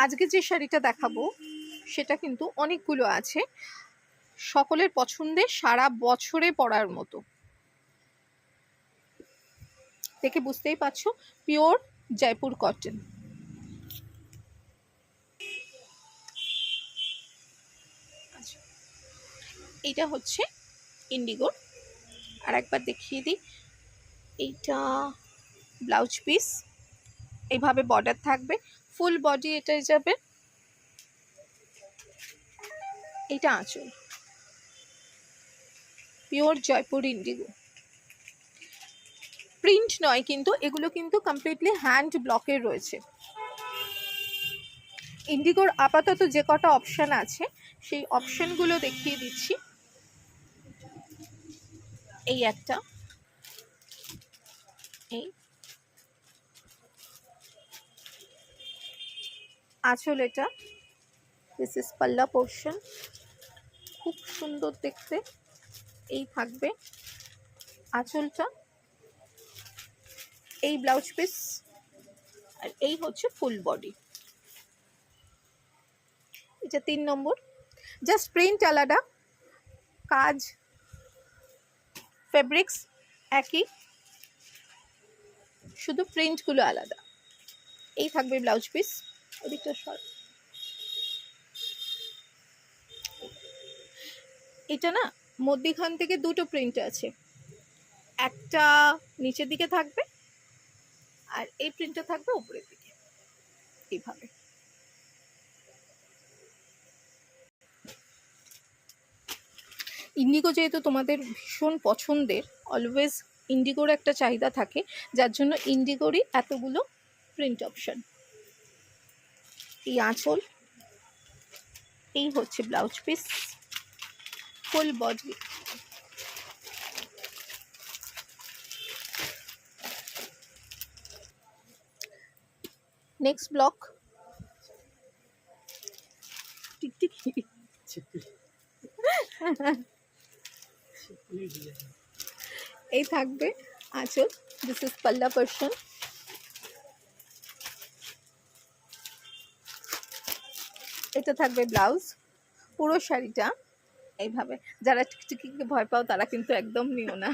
আজকে যে শাড়িটা দেখাবো সেটা কিন্তু অনেকগুলো আছে, সকলের পছন্দের, সারা বছরে পরার মতো। দেখে বুঝতেই পারছো, পিওর জয়পুর কটন। এইটা হচ্ছে ইন্ডিগো। আর একবার দেখিয়ে দিই, এইটা ব্লাউজ পিস, এইভাবে বর্ডার থাকবে, ফুল বডি এটাই যাবে। এটা আঁচল, পিওর জয়পুর ইন্ডিগো। প্রিন্ট নয় কিন্তু, এগুলো কিন্তু কমপ্লিটলি হ্যান্ড ব্লকের রয়েছে। ইন্ডিগোর আপাতত যে কটা অপশান আছে সেই অপশানগুলো দেখিয়ে দিচ্ছি। এই একটা, এই আঁচল, এটা দিস ইজ পাল্লা পোর্শন, খুব সুন্দর দেখতে। এই থাকবে আঁচলটা, এই ব্লাউজ পিস, আর এই হচ্ছে ফুল বডি। এটা 3 নম্বর। জাস্ট প্রিন্ট আলাদা, কাজ ফেব্রিক্স একই, শুধু প্রিন্টগুলো আলাদা। এই থাকবে ব্লাউজ পিস। ওদিকটা সর, এটা না মধ্যখান থেকে দুটো প্রিন্ট আছে, একটা নিচের দিকে থাকবে আর এই প্রিন্টটা থাকবে উপরের দিকে, এইভাবে। ইন্ডিগো যেহেতু তোমাদের ভীষণ পছন্দের, অলওয়েজ ইন্ডিগোর একটা চাহিদা থাকে, যার জন্য ইন্ডিগোরই এতগুলো প্রিন্ট অপশন। এই আঁচল, এই হচ্ছে blouse piece, full body. Next block, টিকটিকি এই থাকবে আঁচল, দিস ইজ পাল্লা পোর্শন। এটা থাকবে ব্লাউজ। পুরো শাড়িটা এইভাবে, যারা টিকটিকিকে ভয় পাও তারা কিন্তু একদম নিও না,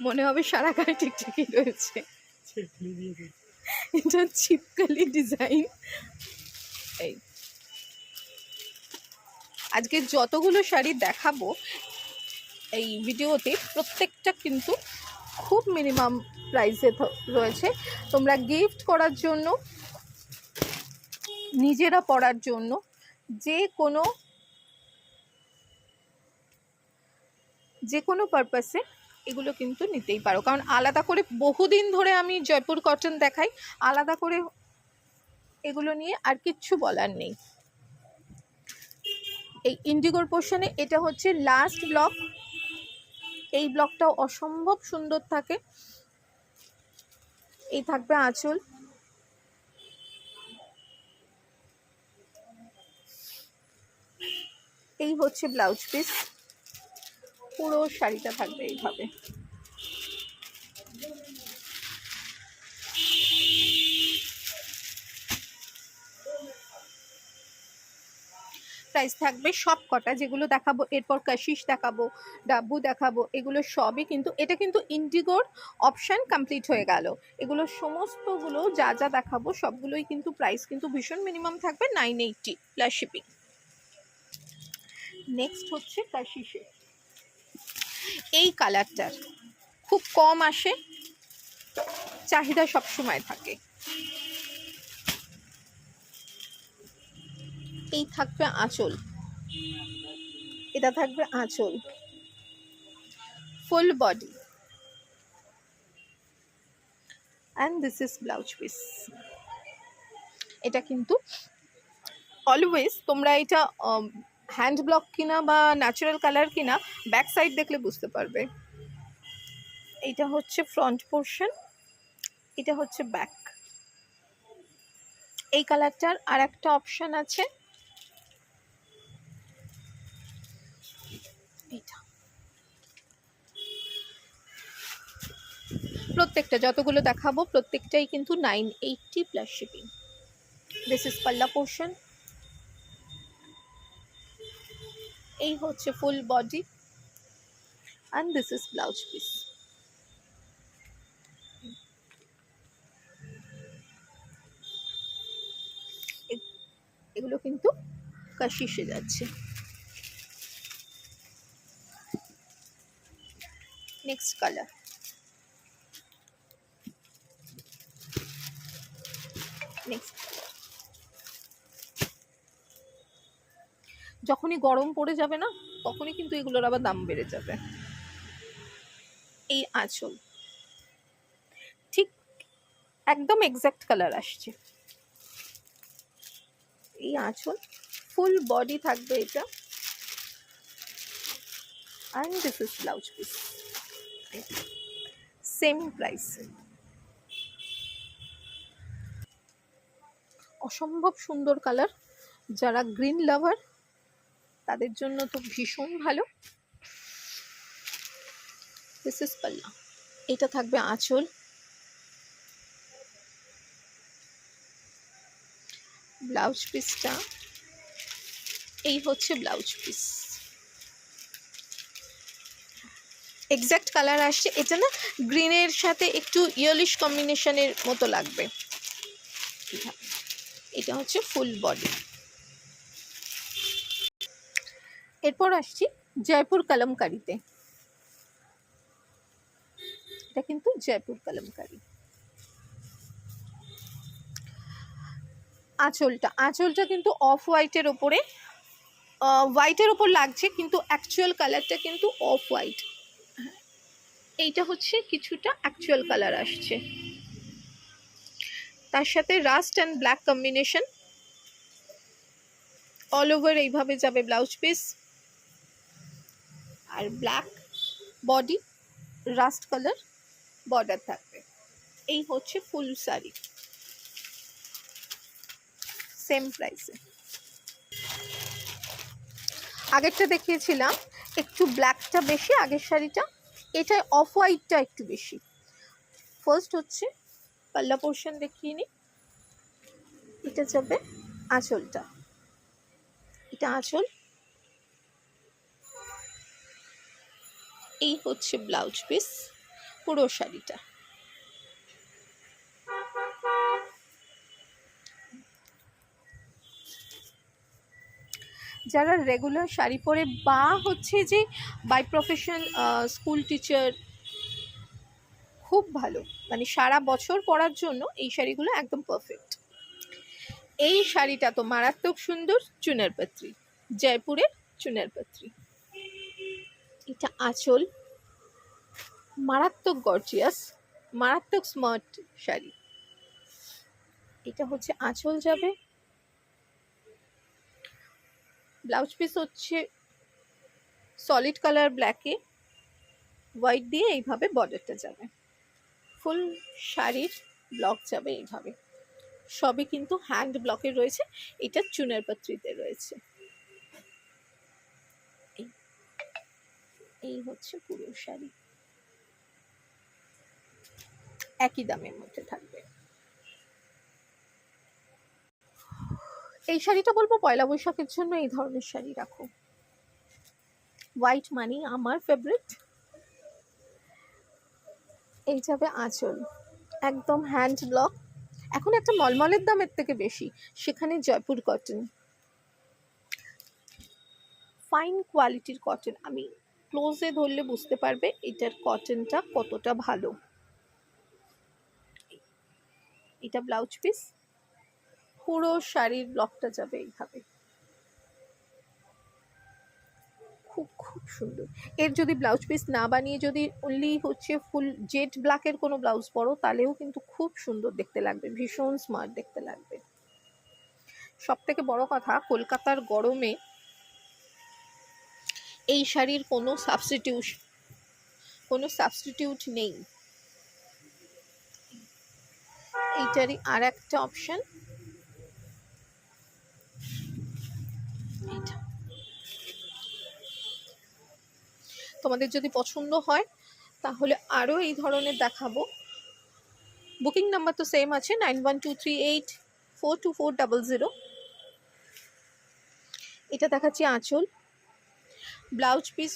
মনে হবে সারা গায়ে টিকটিকি রয়েছে। এটা ছিপকালি ডিজাইন। এই আজকে যতগুলো শাড়ি দেখাবো এই ভিডিওতে, প্রত্যেকটা কিন্তু খুব মিনিমাম প্রাইসে রয়েছে। তোমরা গিফট করার জন্য, নিজেরা পরার জন্য, যে কোনো পারপাসে এগুলো কিন্তু নিতেই পারো। কারণ আলাদা করে বহুদিন ধরে আমি জয়পুর কটন দেখাই, আলাদা করে এগুলো নিয়ে আর কিচ্ছু বলার নেই। এই ইন্ডিগোর পোর্শনে এটা হচ্ছে লাস্ট ব্লক। এই ব্লকটাও অসম্ভব সুন্দর থাকে। এই থাকবে আঁচল, এই হচ্ছে ব্লাউজ পিস। পুরো শাড়িটা থাকবে এইভাবে। প্রাইস থাকবে সব কটা যেগুলো দেখাবো, এরপর কাশিশ দেখাবো, ডাব্বু দেখাবো, এগুলো সবই কিন্তু, এটা কিন্তু ইন্ডিগোর অপশান কমপ্লিট হয়ে গেল। এগুলো সমস্তগুলো যা যা দেখাবো সবগুলোই কিন্তু প্রাইস কিন্তু ভীষণ মিনিমাম থাকবে, 980 প্লাস শিপিং। নেক্সট হচ্ছে কাশিশে, এই কালারটার খুব কম আসে, চাহিদা সবসময় থাকে। এই থাকবে আঁচল, এটা থাকবে আঁচল, full body, and this is blouse piece. এটা কিন্তু অলওয়েজ তোমরা এটা হ্যান্ড ব্লক কিনা বা ন্যাচারাল কালার কিনা ব্যাক সাইড দেখলে বুঝতে পারবে। এটা হচ্ছে ফ্রন্ট পোর্শন, এটা হচ্ছে ব্যাক। এই কালারটার আর একটা অপশন আছে, এটা। প্রত্যেকটা যতগুলো দেখাবো প্রত্যেকটাই কিন্তু 980 প্লাস শিপিং। দিস ইজ পাল্লা পোর্শন। এই হচ্ছে full body and this is blouse piece. এগুলো কিন্তু কাশিসে যাচ্ছে। Next colour, next colour. যখনই গরম পড়ে যাবে না, তখনই কিন্তু এগুলোর আবার দাম বেড়ে যাবে। এই আঁচল ঠিক একদম এক্সাক্ট কালার আসছে। এই আঁচল ফুল বডি থাকবে এটা, and this is blouse piece. Same price. অসম্ভব সুন্দর কালার, যারা গ্রিন লাভার তাদের জন্য তো ভীষণ ভালো। দিস ইজ পাল্লা, এটা থাকবে আঁচল। ব্লাউজ পিসটা এই হচ্ছে ব্লাউজ পিস, এক্সাক্ট কালার আসছে। এটা না গ্রিনের সাথে একটু ইয়েলিশ কম্বিনেশনের মতো লাগবে। এটা হচ্ছে ফুল বডি। এরপর আসছি জয়পুর কলমকারিতে। এটা কিন্তু জয়পুর কলমকারি। আঁচলটা কিন্তু অফ হোয়াইটের ওপরে, হোয়াইটের ওপর লাগছে, কিন্তু অ্যাকচুয়াল কালারটা কিন্তু অফ হোয়াইট। এইটা হচ্ছে কিছুটা অ্যাকচুয়াল কালার আসছে, তার সাথে rust and black combination. All over এইভাবে যাবে ব্লাউজ পিস, আর black body, rust colour border থাকবে। এই হচ্ছে ফুল শাড়ি, সেম প্রাইসে। আগেরটা দেখিয়েছিলাম একটু ব্ল্যাকটা বেশি, আগের শাড়িটা, এটা অফ হোয়াইটটা একটু বেশি। ফার্স্ট হচ্ছে পাল্লা পোর্শন দেখিয়ে নিই। এটা যাবে আঁচলটা, এটা আঁচল। এই হচ্ছে ব্লাউজ পিস, পুরো শাড়িটা। যারা রেগুলার শাড়ি পরে বা হচ্ছে যে বাই প্রফেশন স্কুল টিচার, খুব ভালো, মানে সারা বছর পরার জন্য এই শাড়িগুলো একদম পারফেক্ট। এই শাড়িটা তো মারাত্মক সুন্দর, চুনের পাত্রি, জয়পুরের চুনের পাত্রি। এটা আঁচল, মারাত্মক গর্জিয়াস, মারাত্মক স্মার্ট শাড়ি। এটা হচ্ছে আঁচল যাবে। ব্লাউজ পিস হচ্ছে সলিড কালার ব্ল্যাকে হোয়াইট দিয়ে এইভাবে বর্ডারটা যাবে। ফুল শাড়ির ব্লক যাবে এইভাবে, সবই কিন্তু হ্যান্ড ব্লকের রয়েছে। এটা চুনের পাত্রিতে রয়েছে। এই হচ্ছে পুরো শাড়ি, একই দামের মধ্যে থাকবে। এই শাড়িটা বলবো পয়লা বৈশাখের জন্য এই ধরনের শাড়ি রাখো। হোয়াইট মানি আমার ফেভারিট। এই যাবে আঁচল, একদম হ্যান্ড ব্লক। এখন একটা মলমলের দামের থেকে বেশি, সেখানে জয়পুর কটন, ফাইন কোয়ালিটির কটন। আমি ক্লোজে ধরলে বুঝতে পারবে এটার কটনটা কতটা ভালো। এটা ব্লাউজ পিস, পুরো শাড়ির ব্লকটা যাবে এইভাবে, খুব খুব সুন্দর। এর যদি ব্লাউজ পিস না বানিয়ে যদি অনলি হচ্ছে ফুল জেড ব্ল্যাকের কোনো ব্লাউজ পরো, তাহলেও কিন্তু খুব সুন্দর দেখতে লাগবে, ভীষণ স্মার্ট দেখতে লাগবে। সব থেকে বড় কথা, কলকাতার গরমে এই শাড়ির কোনো সাবস্টিটিউট নেই। এইটারই আর একটা অপশন, এটা তোমাদের যদি পছন্দ হয় তাহলে আরও এই ধরনের দেখাবো। বুকিং নাম্বার তো সেম আছে, 912383 42400। এটা দেখাচ্ছি আঁচল, ব্লাউজ পিস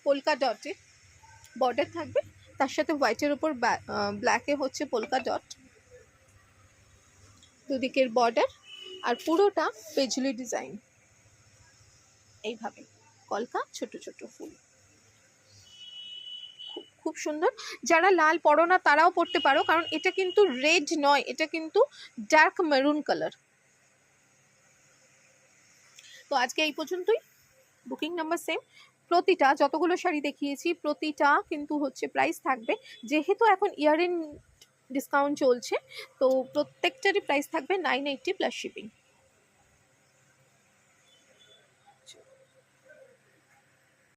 পোলকা ডটে, বর্ডার থাকবে, তার সাথে হোয়াইটের উপর ব্ল্যাকে হচ্ছে পোলকা ডট, দুদিকের বর্ডার, আর পুরোটা পেজলি ডিজাইন, এইভাবে কলকা ছোট ছোট ফুল, খুব সুন্দর। যারা লাল পরো না তারাও পরতে পারো, কারণ এটা কিন্তু রেড নয়, এটা কিন্তু ডার্ক মেরুন কালার। তো আজকে এই পর্যন্তই, বুকিং নাম্বার সেম। প্রতিটা যতগুলো শাড়ি দেখিয়েছি প্রতিটা কিন্তু হচ্ছে প্রাইস থাকবে, যেহেতু এখন ইয়ার এন্ড ডিসকাউন্ট চলছে, তো প্রত্যেকটারই প্রাইস থাকবে 980 প্লাস শিপিং।